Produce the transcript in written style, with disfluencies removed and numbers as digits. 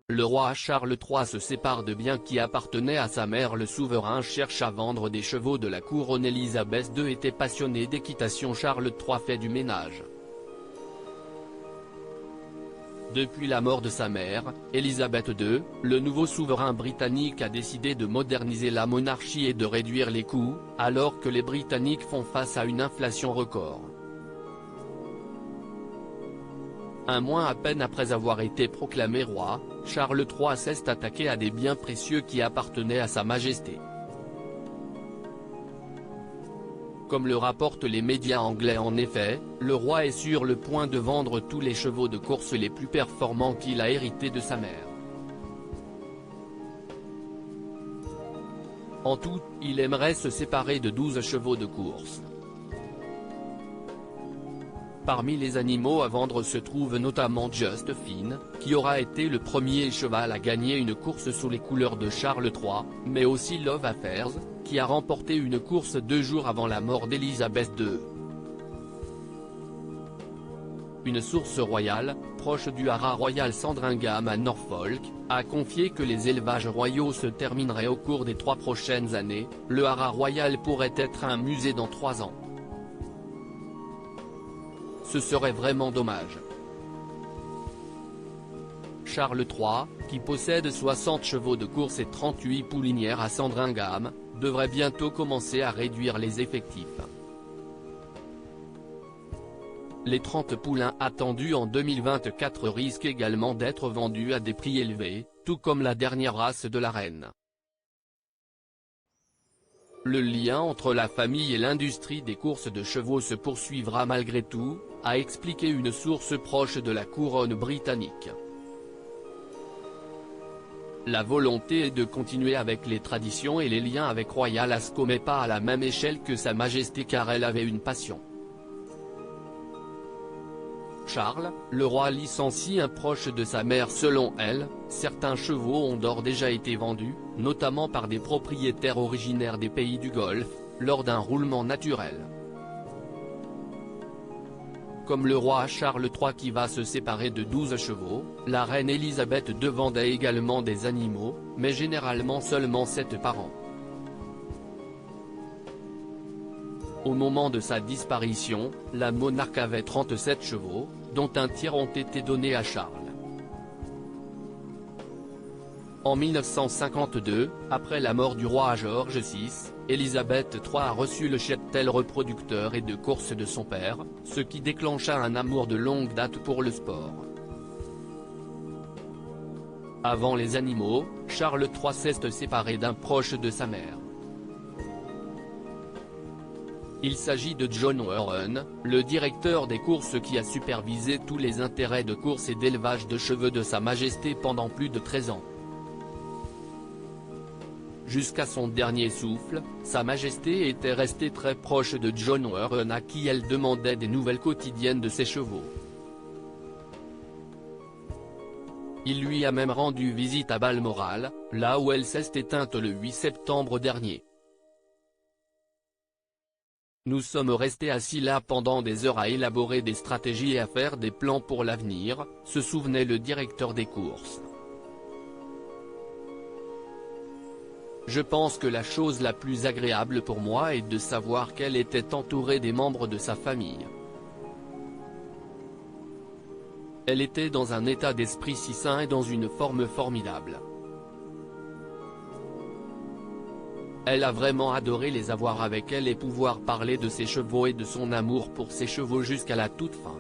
le roi Charles III se sépare de biens qui appartenaient à sa mère. Le souverain cherche à vendre des chevaux de la couronne. Élisabeth II était passionnée d'équitation. Charles III fait du ménage. Depuis la mort de sa mère, Élisabeth II, le nouveau souverain britannique a décidé de moderniser la monarchie et de réduire les coûts, alors que les Britanniques font face à une inflation record. Un mois à peine après avoir été proclamé roi, Charles III s'est attaqué à des biens précieux qui appartenaient à Sa Majesté. Comme le rapportent les médias anglais, en effet, le roi est sur le point de vendre tous les chevaux de course les plus performants qu'il a hérités de sa mère. En tout, il aimerait se séparer de 12 chevaux de course. Parmi les animaux à vendre se trouve notamment Josephine, qui aura été le premier cheval à gagner une course sous les couleurs de Charles III, mais aussi Love Affairs, qui a remporté une course 2 jours avant la mort d'Élisabeth II. Une source royale, proche du haras royal Sandringham à Norfolk, a confié que les élevages royaux se termineraient au cours des 3 prochaines années. Le haras royal pourrait être un musée dans 3 ans. Ce serait vraiment dommage. Charles III, qui possède 60 chevaux de course et 38 poulinières à Sandringham, devrait bientôt commencer à réduire les effectifs. Les 30 poulains attendus en 2024 risquent également d'être vendus à des prix élevés, tout comme la dernière race de la reine. Le lien entre la famille et l'industrie des courses de chevaux se poursuivra malgré tout, a expliqué une source proche de la couronne britannique. La volonté est de continuer avec les traditions et les liens avec Royal Ascot, mais pas à la même échelle que Sa Majesté, car elle avait une passion. Charles, le roi licencie un proche de sa mère. Selon elle, certains chevaux ont d'ores déjà été vendus, notamment par des propriétaires originaires des pays du Golfe, lors d'un roulement naturel. Comme le roi Charles III qui va se séparer de 12 chevaux, la reine Élisabeth II vendait également des animaux, mais généralement seulement 7 par an. Au moment de sa disparition, la monarque avait 37 chevaux, dont un tiers ont été donnés à Charles. En 1952, après la mort du roi George VI, Élisabeth III a reçu le cheptel reproducteur et de course de son père, ce qui déclencha un amour de longue date pour le sport. Avant les animaux, Charles III s'est séparé d'un proche de sa mère. Il s'agit de John Warren, le directeur des courses qui a supervisé tous les intérêts de course et d'élevage de chevaux de Sa Majesté pendant plus de 13 ans. Jusqu'à son dernier souffle, Sa Majesté était restée très proche de John Warren, à qui elle demandait des nouvelles quotidiennes de ses chevaux. Il lui a même rendu visite à Balmoral, là où elle s'est éteinte le 8 septembre dernier. Nous sommes restés assis là pendant des heures à élaborer des stratégies et à faire des plans pour l'avenir, se souvenait le directeur des courses. Je pense que la chose la plus agréable pour moi est de savoir qu'elle était entourée des membres de sa famille. Elle était dans un état d'esprit si sain et dans une forme formidable. Elle a vraiment adoré les avoir avec elle et pouvoir parler de ses chevaux et de son amour pour ses chevaux jusqu'à la toute fin.